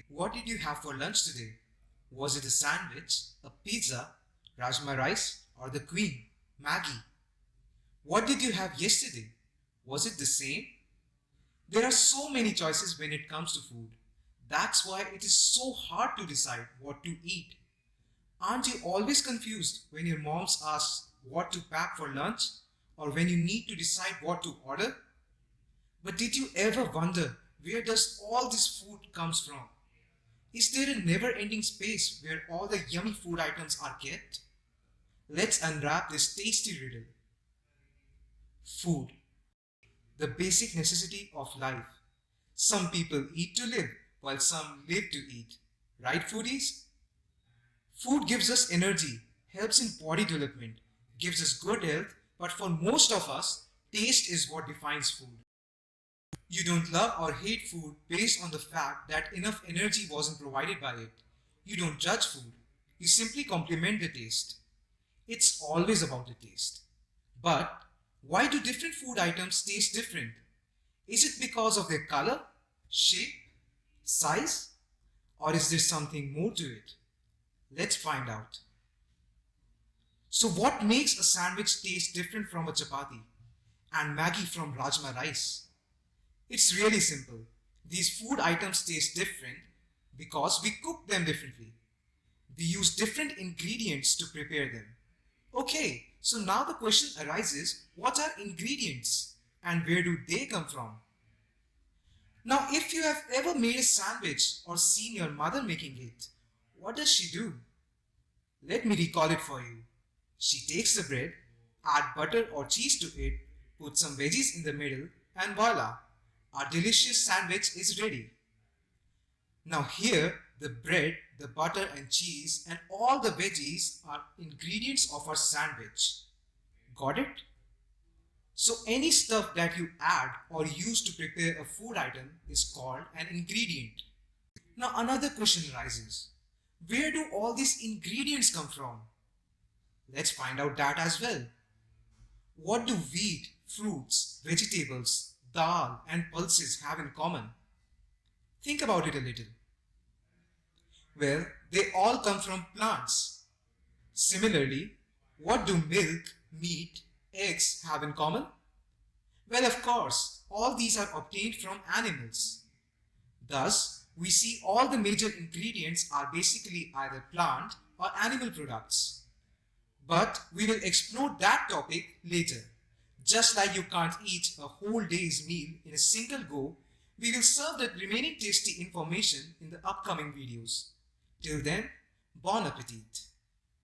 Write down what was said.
What did you have for lunch today? Was it a sandwich, a pizza, rajma rice, or the queen, Maggie? What did you have yesterday? Was it the same? There are so many choices when it comes to food. That's why it is so hard to decide what to eat. Aren't you always confused when your moms ask what to pack for lunch or when you need to decide what to order? But did you ever wonder where does all this food comes from? Is there a never-ending space where all the yummy food items are kept? Let's unwrap this tasty riddle. Food, the basic necessity of life. Some people eat to live, while some live to eat. Right, foodies? Food gives us energy, helps in body development, gives us good health, but for most of us, taste is what defines food. You don't love or hate food based on the fact that enough energy wasn't provided by it. You don't judge food. You simply compliment the taste. It's always about the taste. But why do different food items taste different? Is it because of their color, shape, size, or is there something more to it? Let's find out. So what makes a sandwich taste different from a chapati and Maggi from rajma rice? It's really simple. These food items taste different because we cook them differently. We use different ingredients to prepare them. Okay, so now the question arises, what are ingredients and where do they come from? Now, if you have ever made a sandwich or seen your mother making it, what does she do? Let me recall it for you. She takes the bread, add butter or cheese to it, put some veggies in the middle, and voila, our delicious sandwich is ready. Now here, the bread, the butter and cheese and all the veggies are ingredients of our sandwich. Got it? So any stuff that you add or use to prepare a food item is called an ingredient. Now another question arises. Where do all these ingredients come from? Let's find out that as well. What do wheat, fruits, vegetables, dal and pulses have in common? Think about it a little. Well, they all come from plants. Similarly, what do milk, meat, eggs have in common? Well, of course, all these are obtained from animals. Thus, we see all the major ingredients are basically either plant or animal products. But we will explore that topic later. Just like you can't eat a whole day's meal in a single go, we will serve the remaining tasty information in the upcoming videos. Till then, bon appetit!